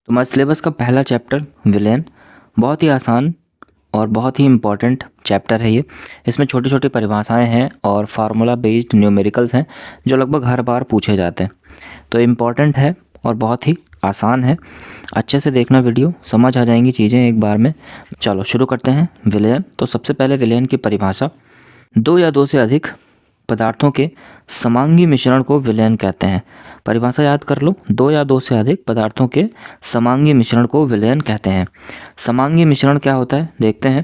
तुम्हारे सिलेबस का पहला चैप्टर विलेन बहुत ही आसान और बहुत ही इम्पॉर्टेंट चैप्टर है ये। इसमें छोटी छोटी परिभाषाएं हैं और फार्मूला बेस्ड न्यूमेरिकल्स हैं जो लगभग हर बार पूछे जाते हैं। तो इम्पॉर्टेंट है और बहुत ही आसान है। अच्छे से देखना वीडियो, समझ आ जाएंगी चीज़ें एक बार में। चलो शुरू करते हैं। विलेन, तो सबसे पहले विलेन की परिभाषा, दो या दो से अधिक पदार्थों के समांगी मिश्रण को विलयन कहते हैं। परिभाषा याद कर लो, दो या दो से अधिक पदार्थों के समांगी मिश्रण को विलयन कहते हैं। समांगी मिश्रण क्या होता है देखते हैं।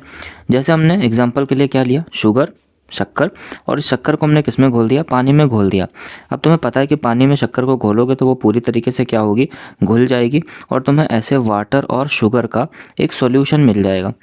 जैसे हमने एग्जाम्पल के लिए क्या लिया, शुगर, शक्कर, और इस शक्कर को हमने किस में घोल दिया, पानी में घोल दिया। अब तुम्हें पता है कि पानी में शक्कर को घोलोगे तो वो पूरी तरीके से क्या होगी, घुल जाएगी और तुम्हें ऐसे वाटर और शुगर का एक सॉल्यूशन मिल जाएगा।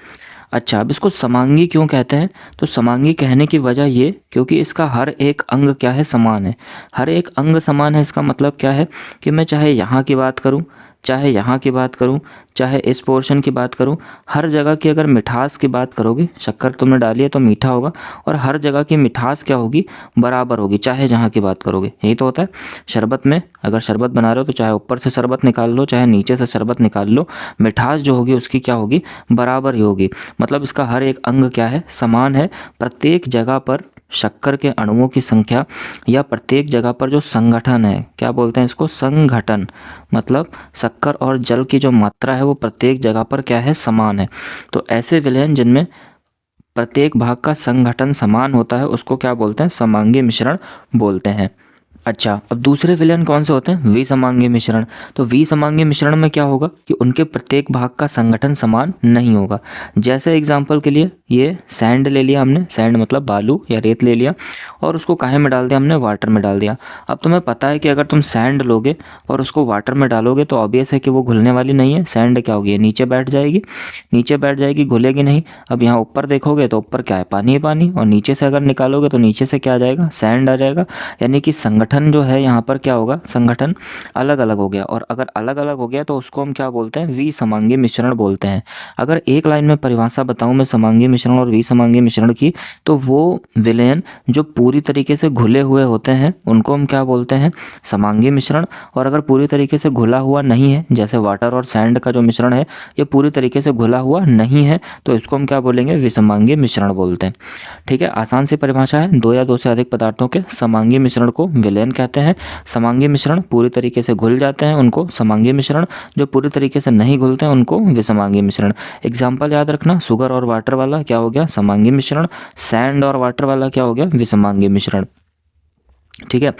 अच्छा, अब इसको समांगी क्यों कहते हैं? तो समांगी कहने की वजह ये, क्योंकि इसका हर एक अंग क्या है, समान है। हर एक अंग समान है, इसका मतलब क्या है कि मैं चाहे यहाँ की बात करूँ, चाहे यहाँ की बात करूँ, चाहे इस पोर्शन की बात करूँ, हर जगह की अगर मिठास की बात करोगे, शक्कर तुमने डाली है तो मीठा होगा और हर जगह की मिठास क्या होगी, बराबर होगी, चाहे जहाँ की बात करोगे। यही तो होता है शरबत में। अगर शरबत बना रहे हो तो चाहे ऊपर से शरबत निकाल लो, चाहे नीचे से शरबत निकाल लो, मिठास जो होगी उसकी क्या होगी, बराबर ही होगी। मतलब इसका हर एक अंग क्या है, समान है। प्रत्येक जगह पर शक्कर के अणुओं की संख्या या प्रत्येक जगह पर जो संगठन है, क्या बोलते हैं इसको, संघटन। मतलब शक्कर और जल की जो मात्रा है वो प्रत्येक जगह पर क्या है, समान है। तो ऐसे विलयन जिनमें प्रत्येक भाग का संगठन समान होता है उसको क्या बोलते हैं, समांगी मिश्रण बोलते हैं। अच्छा, अब दूसरे विलयन कौन से होते हैं, विसमांगी मिश्रण। तो विसमांगी मिश्रण में क्या होगा कि उनके प्रत्येक भाग का संगठन समान नहीं होगा। जैसे एग्जांपल के लिए ये सैंड ले लिया हमने, सैंड मतलब बालू या रेत ले लिया और उसको काहे में डाल दिया हमने, वाटर में डाल दिया। अब तुम्हें पता है कि अगर तुम सैंड लोगे और उसको वाटर में डालोगे तो ऑब्वियस है कि वो घुलने वाली नहीं है। सैंड क्या होगी, नीचे बैठ जाएगी, नीचे बैठ जाएगी, घुलेगी नहीं। अब यहाँ ऊपर देखोगे तो ऊपर क्या है, पानी है पानी, और नीचे से अगर निकालोगे तो नीचे से क्या आ जाएगा, सैंड आ जाएगा। यानी कि संगठन जो है यहाँ पर क्या होगा, संगठन अलग अलग हो गया। और अगर अलग अलग हो गया तो उसको हम क्या बोलते हैं, विसमांगी मिश्रण बोलते हैं। अगर एक लाइन में परिभाषा बताऊं मैं समांगी मिश्रण और विसमांगी मिश्रण की, तो वो विलयन जो पूरी तरीके से घुले हुए होते हैं उनको हम क्या बोलते हैं, समांगी मिश्रण। और अगर पूरी तरीके से घुला हुआ नहीं है, जैसे वाटर और सैंड का जो मिश्रण है ये पूरी तरीके से घुला हुआ नहीं है, तो इसको हम क्या बोलेंगे, विसमांगी मिश्रण बोलते हैं। ठीक है, आसान सी परिभाषा है। दो या दो से अधिक पदार्थों के समांगी मिश्रण को विलयन कहते हैं। समांगी मिश्रण पूरी तरीके से घुल जाते हैं उनको समांगी मिश्रण, जो पूरी तरीके से नहीं घुलते हैं उनको विसमांगी मिश्रण। एग्जाम्पल याद रखना, शुगर और वाटर वाला क्या हो गया, समांगी मिश्रण। सैंड और वाटर वाला क्या हो गया, विसमांगी मिश्रण। ठीक है।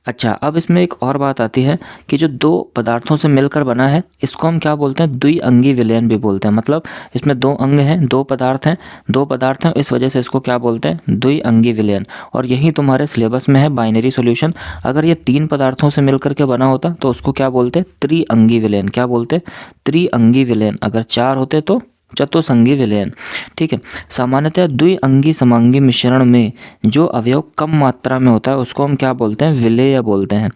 अच्छा, अब इसमें एक और बात आती है कि जो दो पदार्थों से मिलकर बना है इसको हम क्या बोलते हैं, द्विअंगी विलयन भी बोलते हैं। मतलब इसमें दो अंग हैं, दो पदार्थ हैं, दो पदार्थ हैं, इस वजह से इसको क्या बोलते हैं, द्विअंगी विलयन। और यही तुम्हारे सिलेबस में है, बाइनरी सॉल्यूशन। अगर ये तीन पदार्थों से मिलकर के बना होता तो उसको क्या बोलते हैं, त्रिअंगी विलयन। क्या बोलते हैं, त्रिअंगी विलयन। अगर चार होते तो चतुसंगी विलयन। ठीक है। सामान्यतः द्विअंगी समांगी मिश्रण में जो अवयव कम मात्रा में होता है उसको हम क्या बोलते हैं, विलेय बोलते हैं।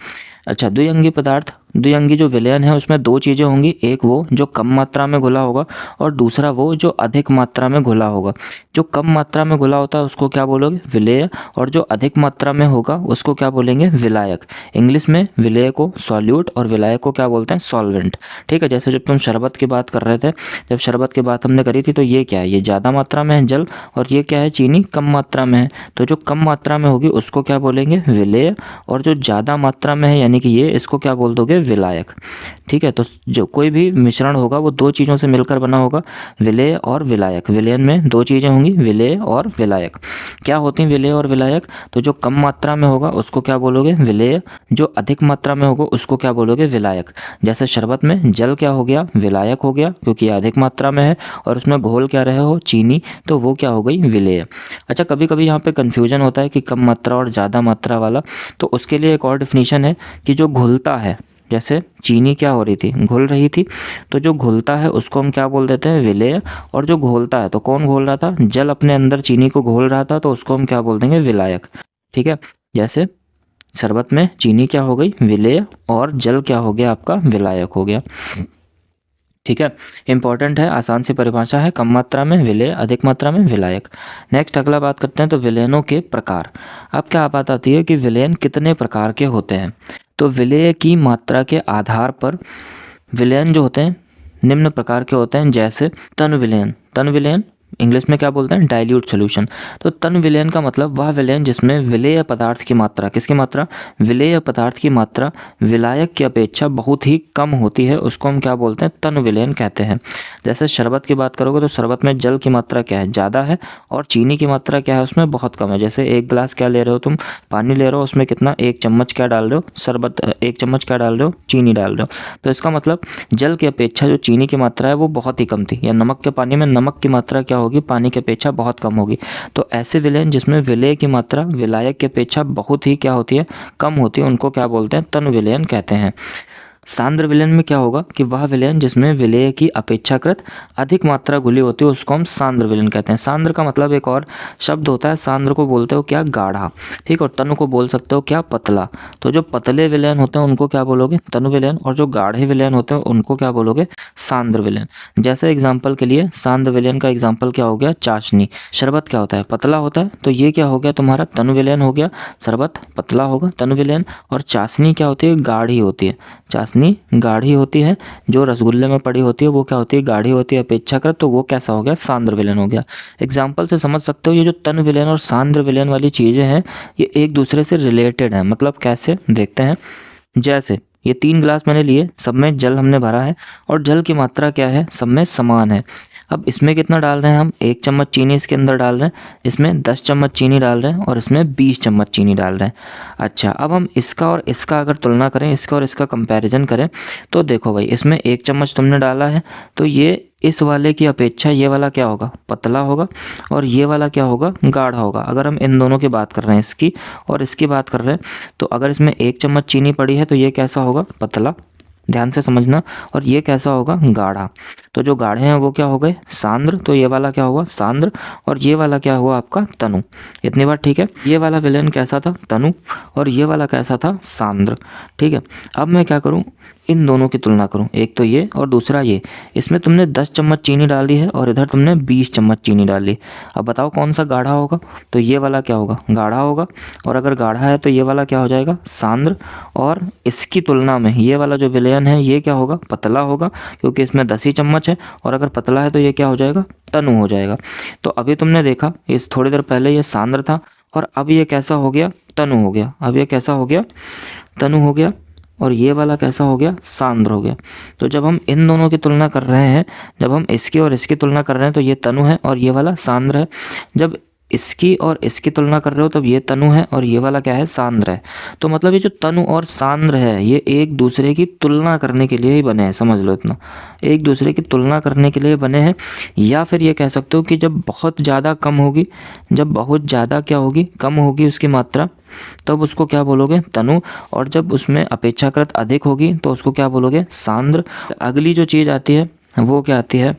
अच्छा, द्विअंगी पदार्थ, द्विअंगी जो विलयन है उसमें दो चीज़ें होंगी, एक वो जो कम मात्रा में घुला होगा और दूसरा वो जो अधिक मात्रा में घुला होगा। जो कम मात्रा में घुला होता है उसको क्या बोलोगे, विलेय, और जो अधिक मात्रा में होगा उसको क्या बोलेंगे, विलायक। इंग्लिश में विलेय को सॉल्यूट और विलायक को क्या बोलते हैं, सॉल्वेंट। ठीक है। जैसे जब तुम शरबत की बात कर रहे थे, जब शरबत की बात हमने करी थी तो ये क्या है, ये ज़्यादा मात्रा में है जल, और ये क्या है, चीनी कम मात्रा में है। तो जो कम मात्रा में होगी उसको क्या बोलेंगे, विलेय, और जो ज़्यादा मात्रा में है यानी कि ये, इसको क्या बोल दोगे, विलायक। ठीक है। तो जो कोई भी मिश्रण होगा वो दो चीज़ों से मिलकर बना होगा, विलेय और विलायक। विलयन में दो चीज़ें होंगी, विलेय और विलायक। क्या होती हैं विलेय और विलायक? तो जो कम मात्रा में होगा उसको क्या बोलोगे, विलेय, जो अधिक मात्रा में होगा उसको क्या बोलोगे, विलायक। जैसे शरबत में जल क्या हो गया, विलायक हो गया क्योंकि ये अधिक मात्रा में है, और उसमें घोल क्या रहे हो, चीनी, तो वो क्या हो गई, विलेय। अच्छा, कभी कभी यहाँ पे कन्फ्यूजन होता है कि कम मात्रा और ज़्यादा मात्रा वाला, तो उसके लिए एक और डिफिनीशन है कि जो घुलता है, जैसे चीनी क्या हो रही थी, घुल रही थी, तो जो घुलता है उसको हम क्या बोल देते हैं, विलेय। और जो घोलता है, तो कौन घोल रहा था, जल अपने अंदर चीनी को घोल रहा था, तो उसको हम क्या बोल देंगे, विलायक। ठीक है। जैसे शरबत में चीनी क्या हो गई, विलेय, और जल क्या हो गया आपका, विलायक हो गया। ठीक है। इंपॉर्टेंट है, आसान सी परिभाषा है, कम मात्रा में विलेय, अधिक मात्रा में विलायक। नेक्स्ट अगला बात करते हैं तो विलयनों के प्रकार। अब क्या बात आती है कि विलयन कितने प्रकार के होते हैं। तो विलेय की मात्रा के आधार पर विलयन जो होते हैं निम्न प्रकार के होते हैं, जैसे तन विलयन। तन विलयन इंग्लिश में क्या बोलते हैं, डाइल्यूट सॉल्यूशन। तो तन विलयन का मतलब वह विलयन जिसमें विलेय पदार्थ की मात्रा, किसकी मात्रा, विलेय पदार्थ की मात्रा विलायक की अपेक्षा बहुत ही कम होती है, उसको हम क्या बोलते हैं, तन विलयन कहते हैं। जैसे शरबत की बात करोगे तो शरबत में जल की मात्रा क्या है, ज़्यादा है, और चीनी की मात्रा क्या है, उसमें बहुत कम है। जैसे एक गिलास क्या ले रहे हो तुम, पानी ले रहे हो, उसमें कितना, 1 चम्मच क्या डाल रहे हो, शरबत, 1 चम्मच क्या डाल रहे हो, चीनी डाल रहे हो। तो इसका मतलब जल की अपेक्षा जो चीनी की मात्रा है वो बहुत ही कम थी, या नमक के पानी में नमक की मात्रा क्या होगी, पानी की अपेक्षा बहुत कम होगी। तो ऐसे विलयन जिसमें विलेय की मात्रा विलायक की अपेक्षा बहुत ही क्या होती है, कम होती है, उनको क्या बोलते हैं, तन विलयन कहते हैं। सांद्र विलयन में क्या होगा कि वह विलयन जिसमें विलेय की अपेक्षाकृत अधिक मात्रा घुली होती है उसको हम सांद्र विलयन कहते हैं। सांद्र का मतलब एक और शब्द होता है, सांद्र को बोलते हो क्या, गाढ़ा, ठीक, और तनु को बोल सकते हो क्या, पतला। तो जो पतले विलयन होते हैं उनको क्या बोलोगे, तनु विलयन, और जो गाढ़े विलयन होते हैं उनको क्या बोलोगे, सांद्र विलयन। जैसे एग्जाम्पल के लिए सांद्र विलयन का एग्जाम्पल क्या हो गया, चाशनी। शरबत क्या होता है, पतला होता है, तो ये क्या हो गया तुम्हारा, तनु विलयन हो गया। शरबत पतला होगा, तनु विलयन। और चाशनी क्या होती है, गाढ़ी होती है। चाशनी गाढ़ी होती है, जो रसगुल्ले में पड़ी होती है वो क्या होती है, गाढ़ी होती है अपेक्षाकृत, तो वो कैसा हो गया, सांद्र विलयन हो गया। एग्जाम्पल से समझ सकते हो ये जो तन विलयन और सांद्र विलयन वाली चीज़ें हैं ये एक दूसरे से रिलेटेड हैं। मतलब कैसे, देखते हैं। जैसे ये 3 गिलास मैंने लिए, सब में जल हमने भरा है, और जल की मात्रा क्या है, सब में समान है। अब इसमें कितना डाल रहे हैं हम, 1 चम्मच चीनी इसके अंदर डाल रहे हैं, इसमें 10 चम्मच चीनी डाल रहे हैं, और इसमें 20 चम्मच चीनी डाल रहे हैं। अच्छा, अब हम इसका और इसका अगर तुलना करें, इसका और इसका कंपैरिजन करें, तो देखो भाई, इसमें 1 चम्मच तुमने डाला है, तो ये इस वाले की अपेक्षा ये वाला क्या होगा, पतला होगा, और ये वाला क्या होगा, गाढ़ा होगा। अगर हम इन दोनों की बात कर रहे हैं, इसकी और इसकी बात कर रहे हैं, तो अगर इसमें 1 चम्मच चीनी पड़ी है तो ये कैसा होगा, पतला, ध्यान से समझना, और ये कैसा होगा, गाढ़ा। तो जो गाढ़े हैं वो क्या हो गए, सांद्र, तो ये वाला क्या हुआ, सांद्र, और ये वाला क्या हुआ आपका, तनु। इतनी बात ठीक है। ये वाला विलयन कैसा था, तनु, और ये वाला कैसा था, सांद्र, ठीक है। अब मैं क्या करूं, इन दोनों की तुलना करूं, एक तो ये और दूसरा ये। इसमें तुमने 10 चम्मच चीनी डाली है और इधर तुमने 20 चम्मच चीनी डाली। अब बताओ कौन सा गाढ़ा होगा, तो ये वाला क्या होगा, गाढ़ा होगा, और अगर गाढ़ा है तो ये वाला क्या हो जाएगा, सांद्र, और इसकी तुलना में ये वाला जो विलयन है ये क्या होगा, पतला होगा, क्योंकि इसमें 10 ही चम्मच है, और अगर पतला है तो ये क्या हो जाएगा, तनु हो जाएगा। तो अभी तुमने देखा, इस थोड़ी देर पहले ये सांद्र था, और अब ये कैसा हो गया, तनु हो गया। अब ये कैसा हो गया, तनु हो गया, और ये वाला कैसा हो गया, सांद्र हो गया। तो जब हम इन दोनों की तुलना कर रहे हैं, जब हम इसकी और इसकी तुलना कर रहे हैं तो ये तनु है और ये वाला सांद्र है। जब इसकी और इसकी तुलना कर रहे हो तब ये तनु है और ये वाला क्या है, सांद्र है। तो मतलब ये जो तनु और सांद्र है ये एक दूसरे की तुलना करने के लिए ही बने हैं, समझ लो इतना, एक दूसरे की तुलना करने के लिए बने हैं। या फिर ये कह सकते हो कि जब बहुत ज़्यादा कम होगी, जब बहुत ज़्यादा क्या होगी, कम होगी उसकी मात्रा, तब उसको क्या बोलोगे, तनु, और जब उसमें अपेक्षाकृत अधिक होगी तो उसको क्या बोलोगे, सांद्र। अगली जो चीज़ आती है वो क्या आती है,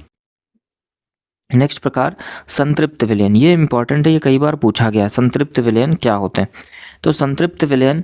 नेक्स्ट प्रकार संतृप्त विलयन। ये इंपॉर्टेंट है, ये कई बार पूछा गया है, संतृप्त विलयन क्या होते हैं। तो संतृप्त विलयन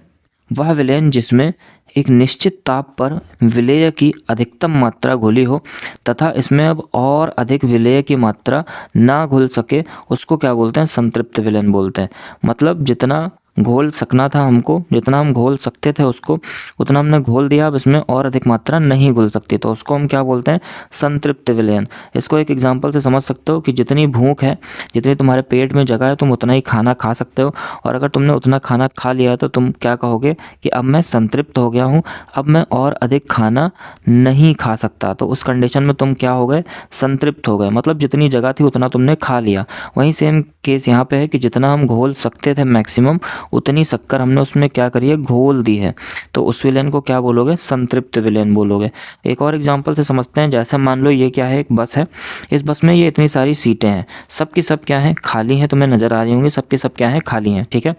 वह विलयन जिसमें एक निश्चित ताप पर विलेय की अधिकतम मात्रा घुली हो तथा इसमें अब और अधिक विलेय की मात्रा ना घुल सके, उसको क्या बोलते हैं, संतृप्त विलयन बोलते हैं। मतलब जितना घोल सकना था हमको, जितना हम घोल सकते थे उसको उतना हमने घोल दिया, अब इसमें और अधिक मात्रा नहीं घुल सकती, तो उसको हम क्या बोलते हैं, संतृप्त विलयन। इसको एक एग्जांपल से समझ सकते हो कि जितनी भूख है, जितनी तुम्हारे पेट में जगह है, तुम उतना ही खाना खा सकते हो, और अगर तुमने उतना खाना खा लिया तो तुम क्या कहोगे कि अब मैं संतृप्त हो गया हूँ, अब मैं और अधिक खाना नहीं खा सकता। तो उस कंडीशन में तुम क्या हो गए, संतृप्त हो गए, मतलब जितनी जगह थी उतना तुमने खा लिया। वहीं सेम केस यहाँ पे है कि जितना हम घोल सकते थे मैक्सिमम, उतनी शक्कर हमने उसमें क्या करी है, घोल दी है, तो उस विलयन को क्या बोलोगे, संतृप्त विलयन बोलोगे। एक और एग्जांपल से समझते हैं। जैसे मान लो ये क्या है, एक बस है, इस बस में ये इतनी सारी सीटें हैं, सब की सब क्या हैं, खाली हैं, तुम्हें नज़र आ रही होंगी, सब की सब क्या हैं, खाली हैं, ठीक है।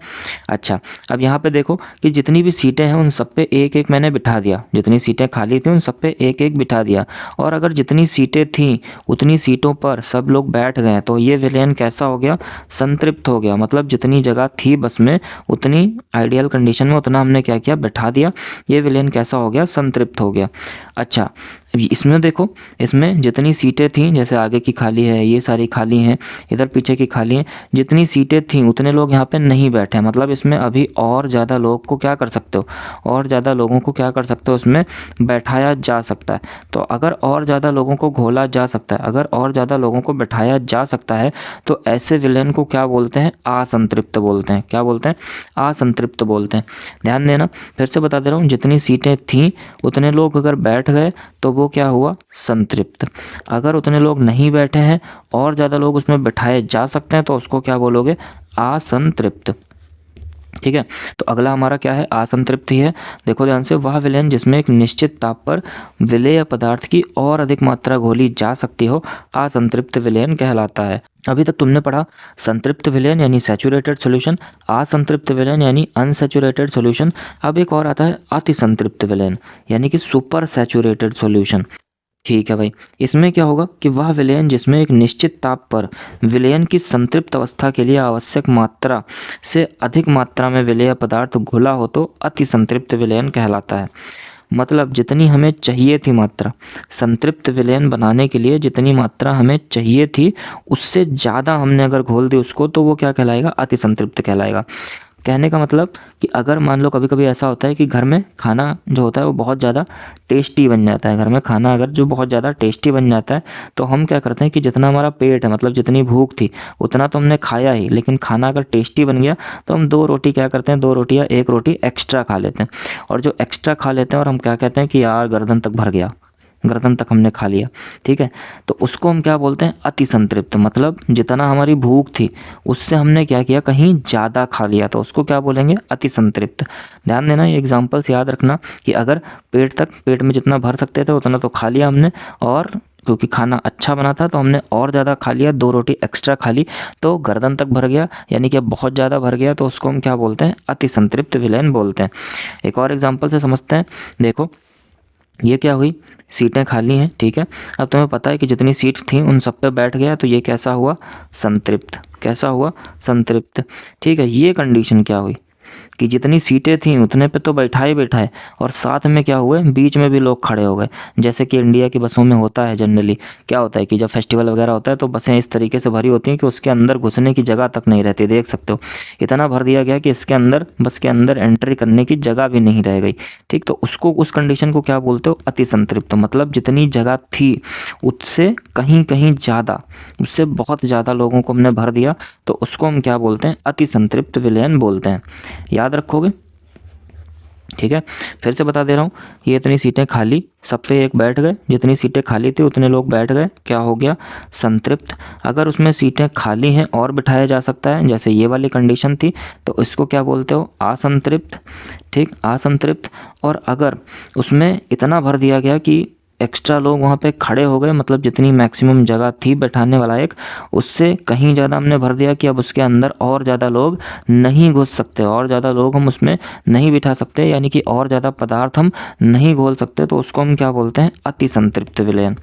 अच्छा, अब यहाँ पे देखो कि जितनी भी सीटें हैं उन सब पे एक एक मैंने बिठा दिया, जितनी सीटें खाली थी उन सब पे एक एक बिठा दिया, और अगर जितनी सीटें थीं उतनी सीटों पर सब लोग बैठ गए, तो ये विलयन कैसा हो गया, संतृप्त हो गया। मतलब जितनी जगह थी बस में उतनी आइडियल कंडीशन में उतना हमने क्या किया, बैठा दिया, ये विलयन कैसा हो गया, संतृप्त हो गया। अच्छा, इसमें देखो, इसमें जितनी सीटें थी, जैसे आगे की खाली है, ये सारी खाली हैं, इधर पीछे की खाली हैं, जितनी सीटें थी उतने लोग यहाँ पे नहीं बैठे हैं। मतलब इसमें अभी और ज़्यादा लोगों को क्या कर सकते हो, और ज़्यादा लोगों को क्या कर सकते हो, उसमें बैठाया जा सकता है। तो अगर और ज़्यादा लोगों को घोला जा सकता है, अगर और ज़्यादा लोगों को बैठाया जा सकता है, तो ऐसे विलेन को क्या बोलते हैं, असंतृप्त बोलते हैं। क्या बोलते हैं, असंतृप्त बोलते हैं। ध्यान देना, फिर से बता दे रहा हूँ, जितनी सीटें थीं उतने लोग अगर बैठ गए तो वो क्या हुआ, संतृप्त। अगर उतने लोग नहीं बैठे हैं, और ज़्यादा लोग उसमें बैठाए जा सकते हैं, तो उसको क्या बोलोगे, असंतृप्त। ठीक है, तो अगला हमारा क्या है, असंतृप्त ही है। देखो ध्यान से, वह विलयन जिसमें एक निश्चित ताप पर विलेय पदार्थ की और अधिक मात्रा घोली जा सकती हो, असंतृप्त विलयन कहलाता है। अभी तक तुमने पढ़ा संतृप्त विलयन यानी सैचुरेटेड सॉल्यूशन, असंतृप्त विलयन यानी अनसैचुरेटेड सॉल्यूशन। अब एक और आता है अति संतृप्त विलयन यानी कि सुपर सैचुरेटेड सॉल्यूशन। ठीक है भाई, इसमें क्या होगा कि वह विलयन जिसमें एक निश्चित ताप पर विलयन की संतृप्त अवस्था के लिए आवश्यक मात्रा से अधिक मात्रा में विलेय पदार्थ घुला हो तो अति संतृप्त विलयन कहलाता है। मतलब जितनी हमें चाहिए थी मात्रा, संतृप्त विलयन बनाने के लिए जितनी मात्रा हमें चाहिए थी, उससे ज़्यादा हमने अगर घोल दी उसको, तो वो क्या कहलाएगा, अति संतृप्त कहलाएगा। कहने का मतलब कि अगर मान लो कभी कभी ऐसा होता है कि घर में खाना जो होता है वो बहुत ज़्यादा टेस्टी बन जाता है। घर में खाना अगर जो बहुत ज़्यादा टेस्टी बन जाता है, तो हम क्या करते हैं कि जितना हमारा पेट है, मतलब जितनी भूख थी उतना तो हमने खाया ही, लेकिन खाना अगर टेस्टी बन गया तो हम 2 रोटी क्या करते हैं, 2 रोटी या 1 रोटी एक्स्ट्रा खा लेते हैं। और जो एक्स्ट्रा खा लेते हैं और हम क्या कहते हैं कि यार गर्दन तक भर गया, गर्दन तक हमने खा लिया। ठीक है, तो उसको हम क्या बोलते हैं, अति संतृप्त। मतलब जितना हमारी भूख थी उससे हमने क्या किया, कहीं ज़्यादा खा लिया, तो उसको क्या बोलेंगे, अति संतृप्त। ध्यान देना, ये एग्जाम्पल्स याद रखना कि अगर पेट में जितना भर सकते थे उतना तो खा लिया हमने, और क्योंकि खाना अच्छा बना था तो हमने और ज़्यादा खा लिया, 2 रोटी एक्स्ट्रा खा ली, तो गर्दन तक भर गया, यानी कि बहुत ज़्यादा भर गया, तो उसको हम क्या बोलते हैं, अति संतृप्त विलयन बोलते हैं। एक और एग्जाम्पल से समझते हैं। देखो ये क्या हुई, सीटें खाली हैं। ठीक है, अब तुम्हें पता है कि जितनी सीट थी उन सब पे बैठ गया, तो ये कैसा हुआ, संतृप्त। कैसा हुआ, संतृप्त। ठीक है, ये कंडीशन क्या हुई कि जितनी सीटें थीं उतने पे तो बैठाए बैठाए, और साथ में क्या हुए, बीच में भी लोग खड़े हो गए। जैसे कि इंडिया की बसों में होता है, जनरली क्या होता है कि जब फेस्टिवल वगैरह होता है तो बसें इस तरीके से भरी होती हैं कि उसके अंदर घुसने की जगह तक नहीं रहती। देख सकते हो, इतना भर दिया गया कि इसके अंदर, बस के अंदर एंट्री करने की जगह भी नहीं रह गई। ठीक, तो उसको, उस कंडीशन को क्या बोलते हो, अति संतृप्त। मतलब जितनी जगह थी उससे कहीं कहीं ज़्यादा, उससे बहुत ज़्यादा लोगों को हमने भर दिया, तो उसको हम क्या बोलते हैं, अति संतृप्त विलयन बोलते हैं। याद रखोगे। ठीक है, फिर से बता दे रहा हूँ, ये इतनी सीटें खाली, सब पे एक बैठ गए, जितनी सीटें खाली थी उतने लोग बैठ गए, क्या हो गया, संतृप्त। अगर उसमें सीटें खाली हैं और बिठाया जा सकता है, जैसे ये वाली कंडीशन थी, तो इसको क्या बोलते हो, असंतृप्त। ठीक, असंतृप्त। और अगर उसमें इतना भर दिया गया कि एक्स्ट्रा लोग वहाँ पे खड़े हो गए, मतलब जितनी मैक्सिमम जगह थी बैठाने वाला एक, उससे कहीं ज़्यादा हमने भर दिया कि अब उसके अंदर और ज़्यादा लोग नहीं घुस सकते, और ज़्यादा लोग हम उसमें नहीं बिठा सकते, यानी कि और ज़्यादा पदार्थ हम नहीं घोल सकते, तो उसको हम क्या बोलते हैं, अति संतृप्त विलयन।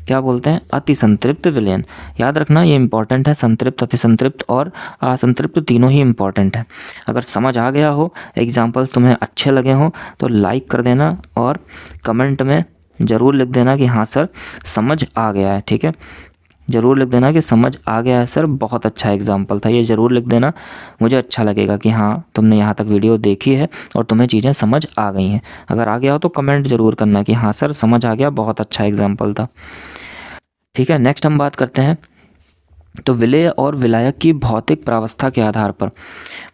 क्या बोलते हैं, अति संतृप्त विलयन। याद रखना, ये इंपॉर्टेंट है, संतृप्त, अति संतृप्त और असंतृप्त तीनों ही इंपॉर्टेंट है। अगर समझ आ गया हो, एग्जाम्पल्स तुम्हें अच्छे लगे हों, तो लाइक कर देना और कमेंट में ज़रूर लिख देना कि हाँ सर समझ आ गया है। ठीक है, ज़रूर लिख देना कि समझ आ गया है सर, बहुत अच्छा एग्जाम्पल था, ये ज़रूर लिख देना। मुझे अच्छा लगेगा कि हाँ तुमने यहाँ तक वीडियो देखी है और तुम्हें चीज़ें समझ आ गई हैं। अगर आ गया हो तो कमेंट ज़रूर करना कि हाँ सर समझ आ गया, बहुत अच्छा एग्जाम्पल था। ठीक है, नेक्स्ट हम बात करते हैं तो विलेय और विलायक की भौतिक प्रावस्था के आधार पर।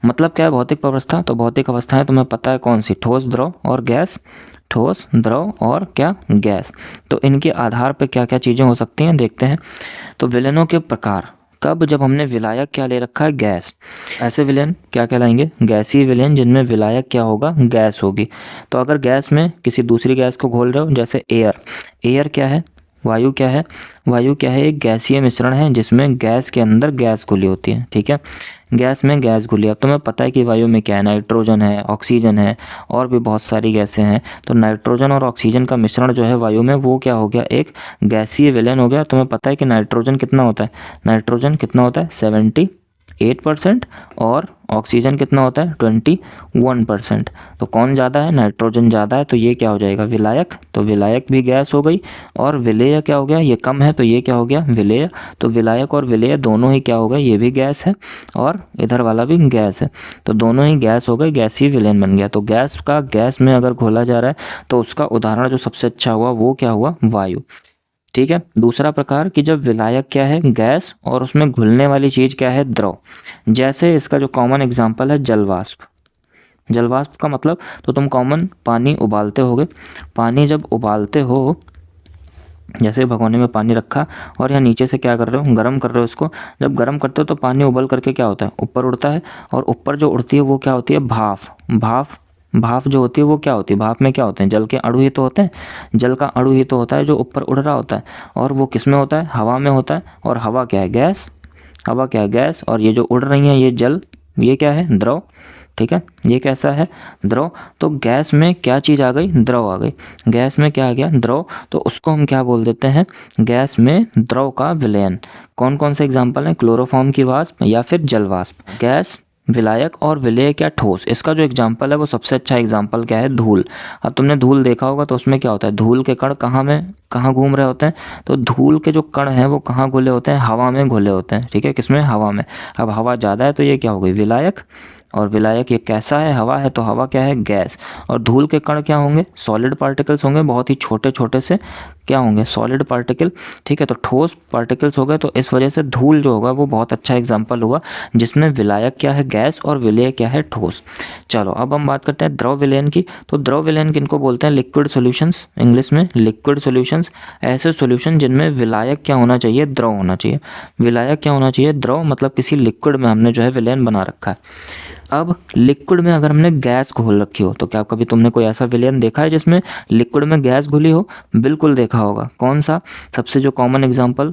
मतलब क्या है भौतिक प्रावस्था, तो भौतिक अवस्थाएं तुम्हें पता है कौन सी, ठोस, द्रव और गैस। ठोस, द्रव और क्या, गैस। तो इनके आधार पर क्या क्या चीज़ें हो सकती हैं, देखते हैं। तो विलयनों के प्रकार, कब, जब हमने विलायक क्या ले रखा है, गैस। ऐसे विलयन क्या कहलाएंगे, गैसीय विलयन, जिनमें विलायक क्या होगा, गैस होगी। तो अगर गैस में किसी दूसरी गैस को घोल रहे हो, जैसे एयर। एयर क्या है, वायु क्या है, वायु क्या है, एक गैसीय मिश्रण है जिसमें गैस के अंदर गैस घुली होती है। ठीक है, गैस में गैस घुली। अब तुम्हें पता है कि वायु में क्या है, नाइट्रोजन है, ऑक्सीजन है, और भी बहुत सारी गैसें हैं। तो नाइट्रोजन और ऑक्सीजन का मिश्रण जो है वायु में, वो क्या हो गया, एक गैसीय विलयन हो गया। तुम्हें पता है कि नाइट्रोजन कितना होता है, नाइट्रोजन कितना होता है, 70 8% और ऑक्सीजन कितना होता है 21%। तो कौन ज़्यादा है, नाइट्रोजन ज़्यादा है, तो ये क्या हो जाएगा विलायक। तो विलायक भी गैस हो गई और विलेय क्या हो गया, ये कम है तो ये क्या हो गया विलेय। तो विलायक और विलेय दोनों ही क्या हो गए, ये भी गैस है और इधर वाला भी गैस है, तो दोनों ही गैस हो गए, गैसीय विलयन बन गया। तो गैस का गैस में अगर घोला जा रहा है तो उसका उदाहरण जो सबसे अच्छा हुआ वो क्या हुआ, वायु। ठीक है। दूसरा प्रकार कि जब विलायक क्या है गैस और उसमें घुलने वाली चीज़ क्या है द्रव। जैसे इसका जो कॉमन एग्जांपल है जलवाष्प। जलवाष्प का मतलब तो तुम कॉमन पानी उबालते होगे, पानी जब उबालते हो, जैसे भगोने में पानी रखा और यहाँ नीचे से क्या कर रहे हो, गर्म कर रहे हो इसको। जब गर्म करते हो तो पानी उबल करके क्या होता है, ऊपर उड़ता है, और ऊपर जो उड़ती है वो क्या होती है, भाप। भाप जो होती है वो क्या होती है, भाप में क्या होते हैं, जल के अणु ही तो होते हैं। जल का अणु ही तो होता है जो ऊपर उड़ रहा होता है, और वो किस में होता है, हवा में होता है। और हवा क्या है, गैस। हवा क्या है, गैस। और ये जो उड़ रही है ये जल, ये क्या है, द्रव। ठीक है, ये कैसा है, द्रव। तो गैस में क्या चीज़ आ गई, द्रव आ गई। गैस में क्या आ गया, द्रव। तो उसको हम क्या बोल देते हैं, गैस में द्रव का विलयन। कौन कौन से एग्जाम्पल हैं, क्लोरोफॉर्म की वाष्प या फिर जल वाष्प। गैस, विलायक और विलेय क्या, ठोस। इसका जो एग्जाम्पल है वो सबसे अच्छा एग्जाम्पल क्या है, धूल। अब तुमने धूल देखा होगा तो उसमें क्या होता है, धूल के कण कहाँ घूम रहे होते हैं। तो धूल के जो कण हैं वो कहाँ घुले होते हैं, हवा में घुले होते हैं। ठीक है, किसमें, हवा में। अब हवा ज़्यादा है तो ये क्या हो गई, विलायक। और विलायक ये कैसा है, हवा है, तो हवा क्या है, गैस। और धूल के कण क्या होंगे, सॉलिड पार्टिकल्स होंगे, बहुत ही छोटे छोटे से क्या होंगे, सॉलिड पार्टिकल। ठीक है, तो ठोस पार्टिकल्स हो गए। तो इस वजह से धूल जो होगा वो बहुत अच्छा एग्जाम्पल हुआ, जिसमें विलायक क्या है, गैस, और विलेय क्या है, ठोस। चलो अब हम बात करते हैं द्रव विलयन की। तो द्रव विलयन किनको बोलते हैं, लिक्विड सॉल्यूशंस, इंग्लिश में लिक्विड सॉल्यूशंस। ऐसे सॉल्यूशन जिनमें विलायक क्या होना चाहिए, द्रव होना चाहिए। विलायक क्या होना चाहिए, द्रव, मतलब किसी लिक्विड में हमने जो है विलयन बना रखा है। अब लिक्विड में अगर हमने गैस घोल रखी हो, तो क्या कभी तुमने कोई ऐसा विलयन देखा है जिसमें लिक्विड में गैस घुली हो, बिल्कुल देखा होगा। कौन सा, सबसे जो कॉमन एग्जांपल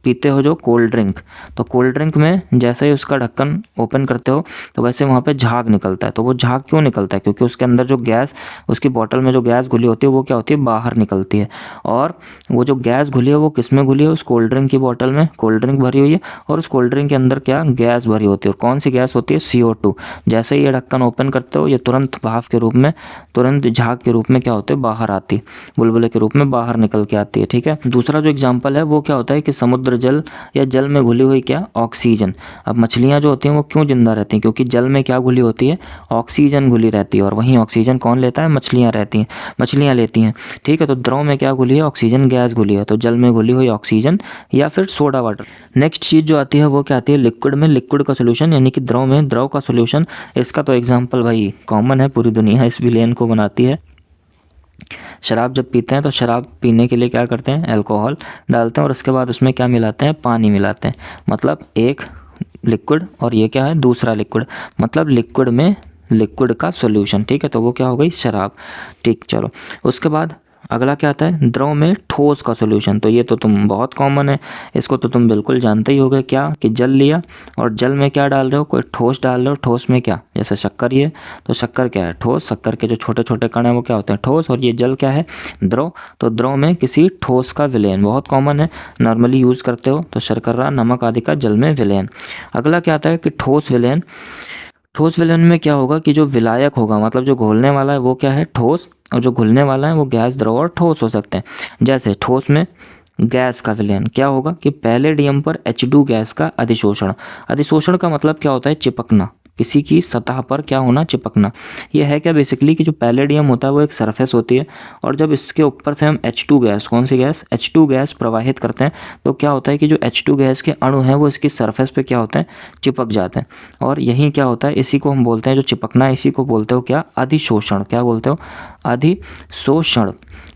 पीते हो जो कोल्ड ड्रिंक, तो कोल्ड ड्रिंक में जैसे ही उसका ढक्कन ओपन करते हो तो वैसे वहाँ पे झाग निकलता है। तो वो झाग क्यों निकलता है, क्योंकि उसके अंदर जो गैस, उसकी बॉटल में जो गैस घुली होती है वो क्या होती है, बाहर निकलती है। और वो जो गैस घुली है वो किस में घुली है, उस कोल्ड ड्रिंक की बॉटल में कोल्ड ड्रिंक भरी हुई है, और उस कोल्ड ड्रिंक के अंदर क्या, गैस भरी होती है। और कौन सी गैस होती है, CO2। जैसे ही ये ढक्कन ओपन करते हो ये तुरंत भाप के रूप में, तुरंत झाग के रूप में क्या होते है, बाहर आती, बुलबुले के रूप में बाहर निकल के आती है। ठीक है। दूसरा जो एग्जाम्पल है वो क्या होता है कि समुद्र जल या जल में घुली हुई क्या, ऑक्सीजन। अब मछलियां जो होती हैं वो क्यों जिंदा रहती हैं, क्योंकि जल में क्या घुली होती है, ऑक्सीजन घुली रहती है। और वहीं ऑक्सीजन कौन लेता है, मछलियां रहती हैं, मछलियां लेती हैं। ठीक है, तो द्रव में क्या घुली है, ऑक्सीजन गैस घुली है। तो जल में घुली हुई ऑक्सीजन या फिर सोडा वाटर। नेक्स्ट चीज़ जो आती है वो क्या आती है, लिक्विड में लिक्विड का सोल्यूशन, यानी कि द्रव में द्रव का सोल्यूशन। इसका तो एग्जाम्पल भाई कॉमन है, पूरी दुनिया इस विलयन को बनाती है। शराब जब पीते हैं तो शराब पीने के लिए क्या करते हैं, अल्कोहल डालते हैं, और उसके बाद उसमें क्या मिलाते हैं, पानी मिलाते हैं। मतलब एक लिक्विड और ये क्या है, दूसरा लिक्विड, मतलब लिक्विड में लिक्विड का सॉल्यूशन। ठीक है, तो वो क्या हो गई, शराब। ठीक, चलो उसके बाद अगला क्या आता है, द्रव में ठोस का सॉल्यूशन। तो ये तो तुम बहुत कॉमन है, इसको तो तुम बिल्कुल जानते ही होगे, क्या कि जल लिया और जल में क्या डाल रहे हो, कोई ठोस डाल रहे हो। ठोस में क्या, जैसे शक्कर, ये तो शक्कर क्या है, ठोस। शक्कर के जो छोटे छोटे कण हैं वो क्या होते हैं, ठोस। और ये जल क्या है, द्रव। तो द्रव में किसी ठोस का विलयन, बहुत कॉमन है, नॉर्मली यूज़ करते हो। तो शर्करा, नमक आदि का जल में विलयन। अगला क्या आता है कि ठोस विलयन। ठोस विलयन में क्या होगा कि जो विलायक होगा, मतलब जो घोलने वाला है वो क्या है, ठोस, और जो घुलने वाला है वो गैस, द्रव और ठोस हो सकते हैं। जैसे ठोस में गैस का विलयन क्या होगा कि पैलेडियम पर H2 गैस का अधिशोषण। अधिशोषण का मतलब क्या होता है, चिपकना, किसी की सतह पर क्या होना, चिपकना। ये है क्या बेसिकली कि जो पैलेडियम होता है वो एक सरफेस होती है, और जब इसके ऊपर से हम H2 गैस, कौन सी गैस, H2 गैस प्रवाहित करते हैं, तो क्या होता है कि जो H2 गैस के अणु हैं वो इसकी सरफेस पे क्या होते हैं, चिपक जाते हैं। और यही क्या होता है, इसी को हम बोलते हैं, जो चिपकना, इसी को बोलते हो क्या, अधिशोषण। क्या बोलते हो, अधिशोषण।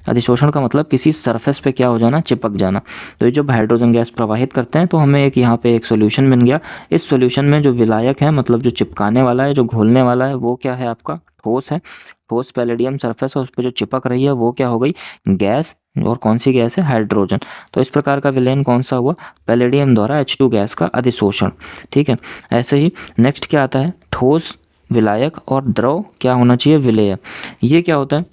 अधिशोषण का मतलब किसी सरफेस पे क्या हो जाना, चिपक जाना। तो ये जब हाइड्रोजन गैस प्रवाहित करते हैं तो हमें एक यहाँ पे एक सॉल्यूशन बन गया। इस सॉल्यूशन में जो विलायक है, मतलब जो चिपकाने वाला है, जो घोलने वाला है, वो क्या है आपका, ठोस है। ठोस पैलेडियम सरफेस है, उस पर जो चिपक रही है वो क्या हो गई, गैस। और कौन सी गैस है, हाइड्रोजन। तो इस प्रकार का विलयन कौन सा हुआ, पैलेडियम द्वारा H2 गैस का अधिशोषण। ठीक है। ऐसे ही नेक्स्ट क्या आता है, ठोस, विलायक और द्रव क्या होना चाहिए, विलेय। ये क्या होता है,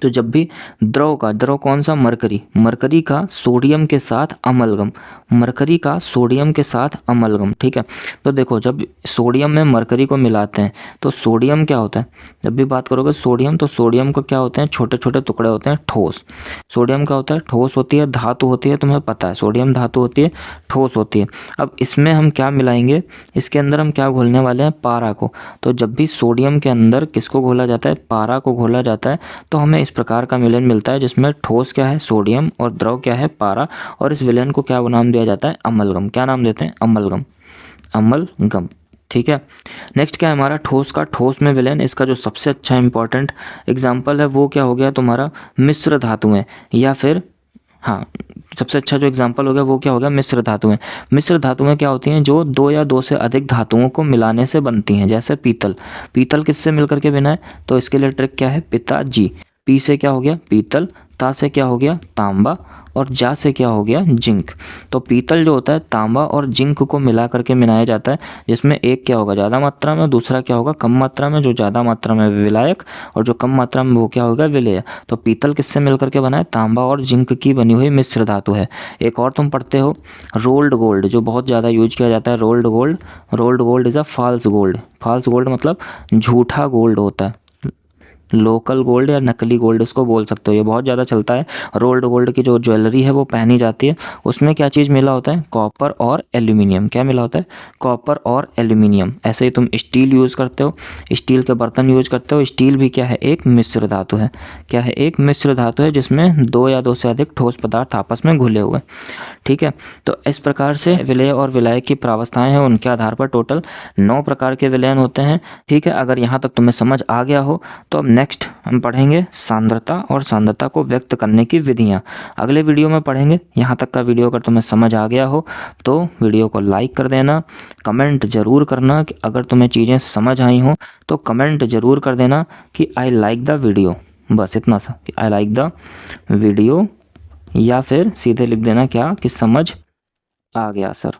तो जब भी द्रव कौन सा, मरकरी का सोडियम के साथ अमलगम, मरकरी का सोडियम के साथ अमलगम, ठीक है। तो देखो जब सोडियम में मरकरी को मिलाते हैं तो सोडियम क्या होता है, जब भी बात करोगे सोडियम, तो सोडियम को क्या होते हैं, छोटे छोटे टुकड़े होते हैं, ठोस। सोडियम क्या होता है, ठोस होती है, धातु होती है, तुम्हें पता है सोडियम धातु होती है, ठोस होती है। अब इसमें हम क्या मिलाएंगे, इसके अंदर हम क्या घोलने वाले हैं, पारा को। तो जब भी सोडियम के अंदर किसको घोला जाता है, पारा को घोला जाता है, तो हमें इस प्रकार का विलेन मिलता है जिसमें ठोस क्या है, सोडियम, और द्रव क्या है, पारा। और इस विलेन को क्या नाम दिया जाता है, अमलगम। क्या नाम देते हैं, अमलगम, अमलगम, ठीक है। नेक्स्ट क्या है हमारा, ठोस का, ठोस में विलेन, इसका जो सबसे अच्छा इंपॉर्टेंट एग्जाम्पल है वो क्या हो गया तुम्हारा, मिश्र धातुएं, या फिर हाँ, सबसे अच्छा जो एग्जाम्पल हो गया वो क्या हो गया, मिश्र धातुएं। मिश्र धातुएं क्या होती हैं, जो दो या दो से अधिक धातुओं को मिलाने से बनती हैं। जैसे पीतल, पीतल किससे मिलकर के बना है, तो इसके लिए ट्रिक क्या है, पिताजी। पी से क्या हो गया, पीतल, ता से क्या हो गया, तांबा, और जा से क्या हो गया, जिंक। तो पीतल जो होता है तांबा और जिंक को मिला करके मिलाया जाता है, जिसमें एक क्या होगा ज़्यादा मात्रा में, दूसरा क्या होगा कम मात्रा में। जो ज़्यादा मात्रा में विलायक और जो कम मात्रा में वो क्या होगा, विलेय। तो पीतल किससे मिलकर के बना है, तांबा और जिंक की बनी हुई मिश्र धातु है। एक और तुम पढ़ते हो रोल्ड गोल्ड, जो बहुत ज़्यादा यूज किया जाता है, rolled gold. Rolled gold is a false gold. False gold मतलब झूठा गोल्ड होता है, लोकल गोल्ड या नकली गोल्ड इसको बोल सकते हो, ये बहुत ज़्यादा चलता है। रोल्ड गोल्ड की जो ज्वेलरी है वो पहनी जाती है, उसमें क्या चीज़ मिला होता है, कॉपर और एल्यूमिनियम। क्या मिला होता है, कॉपर और एल्यूमिनियम। ऐसे ही तुम स्टील यूज़ करते हो, स्टील के बर्तन यूज करते हो, स्टील भी क्या है, एक मिश्र धातु है। क्या है, एक मिश्र धातु है जिसमें दो या दो से अधिक ठोस पदार्थ आपस में घुले हुए, ठीक है। तो इस प्रकार से विलेय और विलायक की प्रावस्थाएं हैं, उनके आधार पर टोटल 9 प्रकार के विलयन होते हैं, ठीक है। अगर यहाँ तक तुम्हें समझ आ गया हो तो अब नेक्स्ट हम पढ़ेंगे सांद्रता और सांद्रता को व्यक्त करने की विधियाँ। अगले वीडियो में पढ़ेंगे। यहाँ तक का वीडियो अगर तुम्हें समझ आ गया हो तो वीडियो को लाइक कर देना, कमेंट ज़रूर करना कि अगर तुम्हें चीज़ें समझ आई हों, तो कमेंट ज़रूर कर देना कि आई लाइक द वीडियो, बस इतना सा कि आई लाइक द वीडियो, या फिर सीधे लिख देना क्या कि समझ आ गया सर,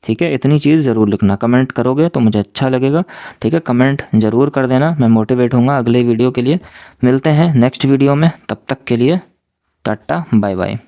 ठीक है। इतनी चीज़ ज़रूर लिखना, कमेंट करोगे तो मुझे अच्छा लगेगा, ठीक है। कमेंट ज़रूर कर देना, मैं मोटिवेट होऊंगा अगले वीडियो के लिए। मिलते हैं नेक्स्ट वीडियो में, तब तक के लिए टाटा बाय बाय।